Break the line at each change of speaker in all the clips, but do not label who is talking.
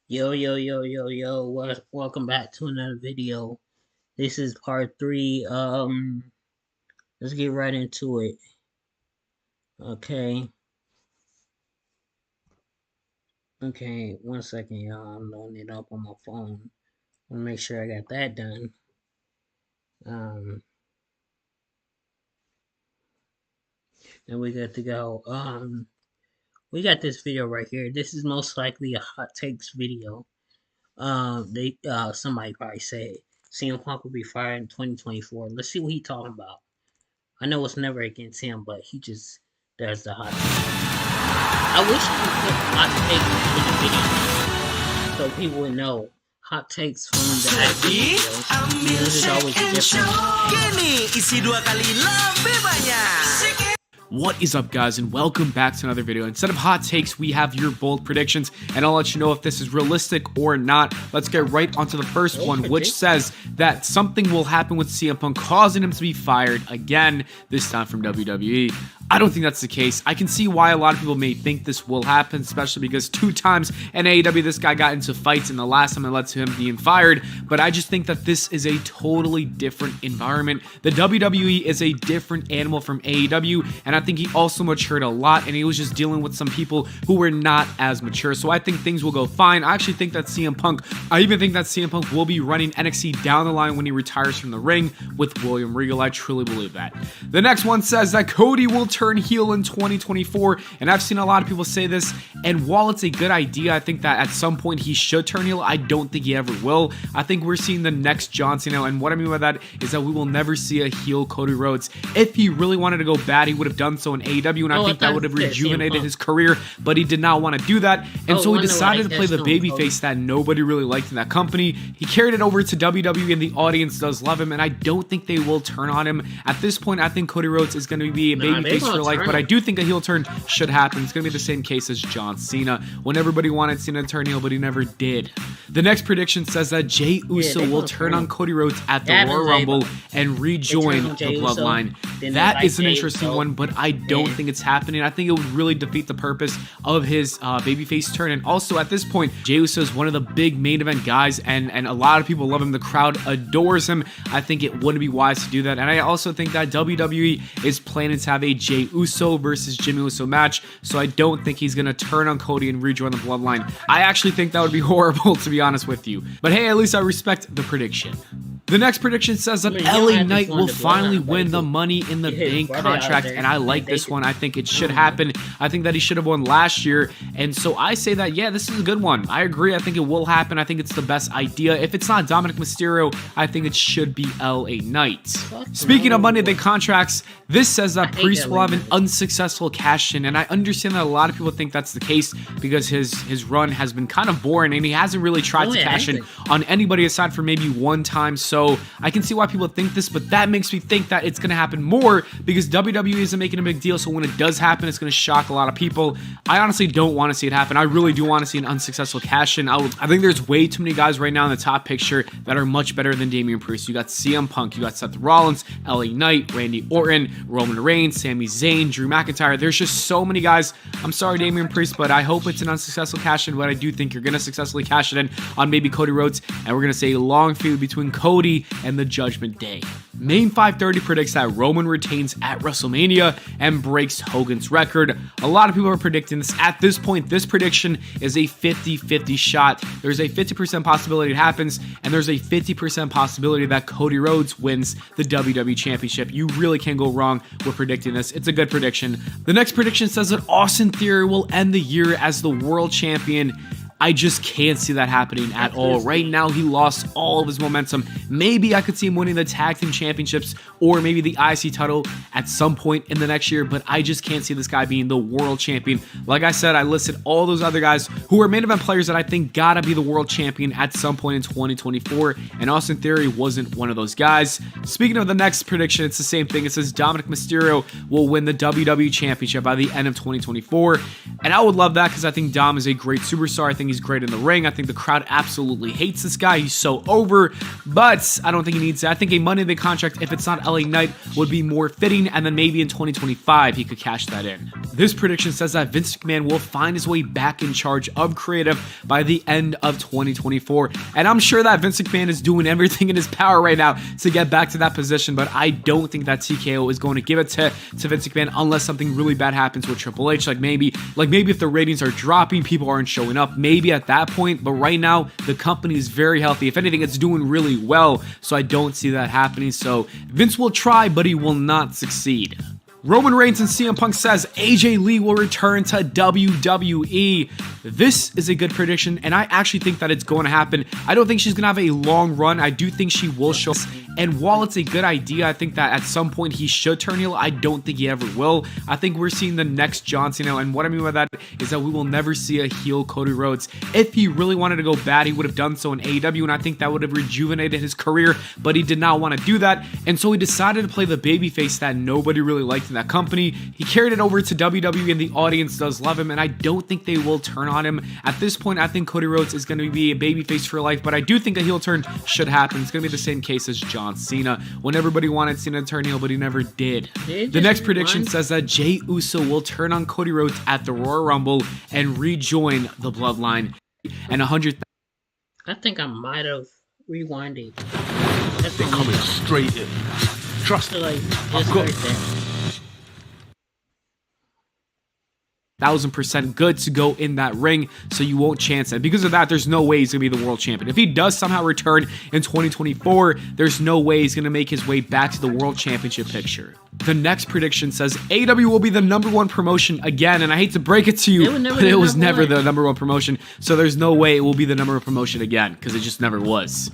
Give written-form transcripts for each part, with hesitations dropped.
Yo. Welcome back to another video. This is part 3. Let's get right into it. Okay. Okay, 1 second, y'all. I'm loading it up on my phone. I want to make sure I got that done. And we got to go. We got this video right here. This is most likely a hot takes video. Somebody probably said CM Punk will be fired in 2024. Let's see what he talking about. I know it's never against him, but he just does the hot take. I wish he could put hot takes in the video so people would know hot takes from the actual videos. This is always different.
Kini isi 2 kali lebih banyak.
What is up, guys, and welcome back to another video. Instead of hot takes, we have your bold predictions, and I'll let you know if this is realistic or not. Let's get right onto the first one, which says that something will happen with CM Punk, causing him to be fired again, this time from WWE. I don't think that's the case. I can see why a lot of people may think this will happen, especially because 2 times in AEW this guy got into fights, and the last time it led to him being fired. But I just think that this is a totally different environment. The WWE is a different animal from AEW, and I think he also matured a lot, and he was just dealing with some people who were not as mature. So I think things will go fine. I actually think that I even think that CM Punk will be running NXT down the line when he retires from the ring with William Regal. I truly believe that. The next one says that Cody will turn heel in 2024, and I've seen a lot of people say this, and while it's a good idea, I think that at some point he should turn heel. I don't think he ever will. I think we're seeing the next John Cena, and what I mean by that is that we will never see a heel Cody Rhodes. If he really wanted to go bad, he would have done so in AEW, and I think that would have rejuvenated his career, but he did not want to do that, and so he decided to play the babyface that nobody really liked in that company. He carried it over to WWE, and the audience does love him, and I don't think they will turn on him. At this point, I think Cody Rhodes is going to be a babyface for life, but I do think a heel turn should happen. It's going to be the same case as John Cena, when everybody wanted Cena to turn heel, but he never did. The next prediction says that Jey Uso will turn on Cody Rhodes at the Royal Rumble and rejoin the Bloodline. That is an interesting one, but I don't think it's happening. I think it would really defeat the purpose of his babyface turn. And also at this point, Jey Uso is one of the big main event guys, and a lot of people love him. The crowd adores him. I think it wouldn't be wise to do that. And I also think that WWE is planning to have a Jey Uso versus Jimmy Uso match, so I don't think he's going to turn on Cody and rejoin the Bloodline. I actually think that would be horrible, to be honest with you. But hey, at least I respect the prediction. The next prediction says that LA Knight will finally win the Money in the Bank contract, and I like this one. I think it should happen. I think that he should have won last year, and so I say that, yeah, this is a good one. I agree. I think it will happen. I think it's the best idea. If it's not Dominic Mysterio, I think it should be LA Knight. Speaking of Money in the Bank contracts, this says that Priest will have an unsuccessful cash-in, and I understand that a lot of people think that's the case because his run has been kind of boring, and he hasn't really tried to cash in on anybody aside from maybe one time. So I can see why people think this, but that makes me think that it's going to happen more because WWE isn't making a big deal. So when it does happen, it's going to shock a lot of people. I honestly don't want to see it happen. I really do want to see an unsuccessful cash-in. I think there's way too many guys right now in the top picture that are much better than Damian Priest. You got CM Punk, you got Seth Rollins, LA Knight, Randy Orton, Roman Reigns, Sami Zayn, Drew McIntyre. There's just so many guys. I'm sorry, Damian Priest, but I hope it's an unsuccessful cash-in, but I do think you're going to successfully cash it in on maybe Cody Rhodes, and we're going to see a long feud between Cody and the Judgment Day. Main 530 predicts that Roman retains at WrestleMania and breaks Hogan's record. A lot of people are predicting this. At this point, this prediction is a 50-50 shot. There's a 50% possibility it happens, and there's a 50% possibility that Cody Rhodes wins the WWE Championship. You really can't go wrong with predicting this. It's a good prediction. The next prediction says that Austin Theory will end the year as the world champion. I just can't see that happening at all. Right now, he lost all of his momentum. Maybe I could see him winning the tag team championships or maybe the IC title at some point in the next year, but I just can't see this guy being the world champion. Like I said, I listed all those other guys who are main event players that I think gotta be the world champion at some point in 2024, and Austin Theory wasn't one of those guys. Speaking of the next prediction, it's the same thing. It says Dominic Mysterio will win the WWE Championship by the end of 2024, and I would love that because I think Dom is a great superstar. I think think he's great in the ring. I think the crowd absolutely hates this guy. He's so over, but I don't think he needs it. I think a Money in the Bank contract, if it's not LA Knight, would be more fitting, and then maybe in 2025 he could cash that in. This prediction says that Vince McMahon will find his way back in charge of creative by the end of 2024, and I'm sure that Vince McMahon is doing everything in his power right now to get back to that position, but I don't think that TKO is going to give it to Vince McMahon unless something really bad happens with Triple H, like maybe if the ratings are dropping, people aren't showing up, maybe at that point, but right now the company is very healthy. If anything, it's doing really well, so I don't see that happening. So Vince will try, but he will not succeed. Roman Reigns and CM Punk says AJ Lee will return to WWE. This is a good prediction, and I actually think that it's going to happen. I don't think she's going to have a long run. I do think she will show. And while it's a good idea, I think that at some point he should turn heel. I don't think he ever will. I think we're seeing the next John Cena, and what I mean by that is that we will never see a heel Cody Rhodes. If he really wanted to go bad, he would have done so in AEW, and I think that would have rejuvenated his career, but he did not want to do that, and so he decided to play the babyface that nobody really liked in that company. He carried it over to WWE, and the audience does love him, and I don't think they will turn on him. At this point, I think Cody Rhodes is going to be a babyface for life, but I do think a heel turn should happen. It's going to be the same case as John Cena, when everybody wanted Cena to turn heel, but he never did. The next prediction says that Jey Uso will turn on Cody Rhodes at the Royal Rumble and rejoin the Bloodline. And 100,000.
I think I might have rewinded.
They're coming straight in. Trust me.
Like just right there.
1,000% good to go in that ring, so you won't chance it. Because of that, there's no way he's going to be the world champion. If he does somehow return in 2024, there's no way he's going to make his way back to the world championship picture. The next prediction says AEW will be the #1 promotion again, and I hate to break it to you, but it was never the #1 promotion, so there's no way it will be the #1 promotion again, because it just never was.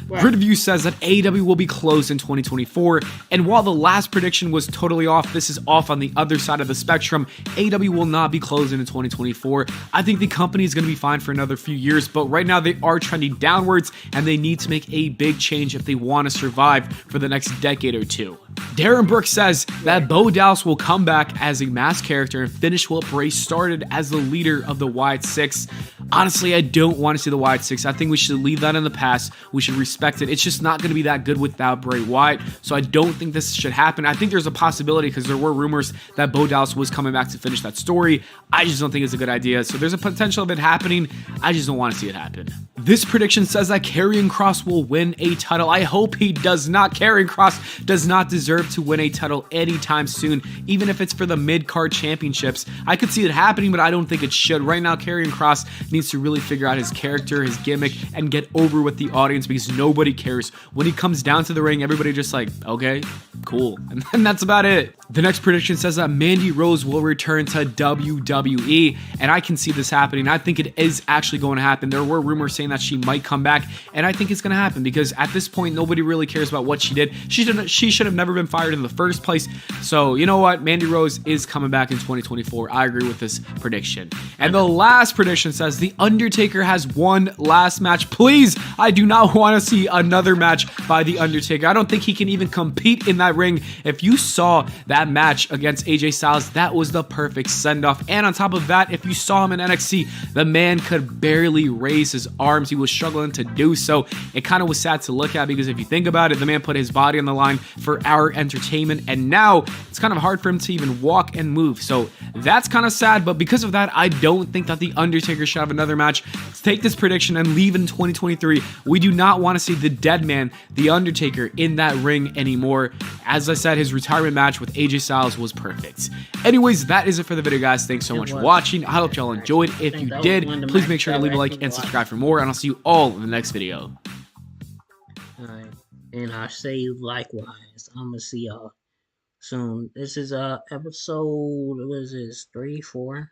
Right.
Gridview says that AEW will be closed in 2024, and while the last prediction was totally off, this is off on the other side of the spectrum. AEW will not be closing in 2024. I think the company is going to be fine for another few years, but right now they are trending downwards, and they need to make a big change if they want to survive for the next decade or two. Darren Brooks says that Bo Dallas will come back as a masked character and finish what Bray started as the leader of the Wyatt Six. Honestly, I don't want to see the Wyatt Six. I think we should leave that in the past. We should respect it. It's just not going to be that good without Bray Wyatt, so I don't think this should happen. I think there's a possibility because there were rumors that Bo Dallas was coming back to finish that story. I just don't think it's a good idea, so there's a potential of it happening. I just don't want to see it happen. This prediction says that Karrion Kross will win a title. I hope he does not. Karrion Kross does not deserve to win a title anytime soon, even if it's for the mid-card championships. I could see it happening, but I don't think it should. Right now, Karrion Kross needs to really figure out his character, his gimmick, and get over with the audience because nobody cares. When he comes down to the ring, everybody just like, okay, cool. And then that's about it. The next prediction says that Mandy Rose will return to WWE, and I can see this happening. I think it is actually going to happen. There were rumors saying that she might come back, and I think it's going to happen because at this point, nobody really cares about what she did. She should have never been fired in the first place. So, you know what? Mandy Rose is coming back in 2024. I agree with this prediction. And the last prediction says The Undertaker has one last match. Please, I do not want to see another match by The Undertaker. I don't think he can even compete in that ring. If you saw that match against AJ Styles, that was the perfect send-off. And on top of that, if you saw him in NXT, the man could barely raise his arms. He was struggling to do so. It kind of was sad to look at because if you think about it, the man put his body on the line for our entertainment, and now it's kind of hard for him to even walk and move. So that's kind of sad, but because of that, I don't think that The Undertaker should have another match. Let's take this prediction and leave in 2023. We do not want to see the dead man, The Undertaker, in that ring anymore. As I said, his retirement match with AJ Styles was perfect. Anyways, that is it for the video, guys. Thanks so much for watching. I hope y'all enjoyed. If you did, please make sure to leave a like and subscribe for more, and I'll see you all in the next video.
Alright, and I say likewise. I'm gonna see y'all soon. This is episode, what is this, 3, 4?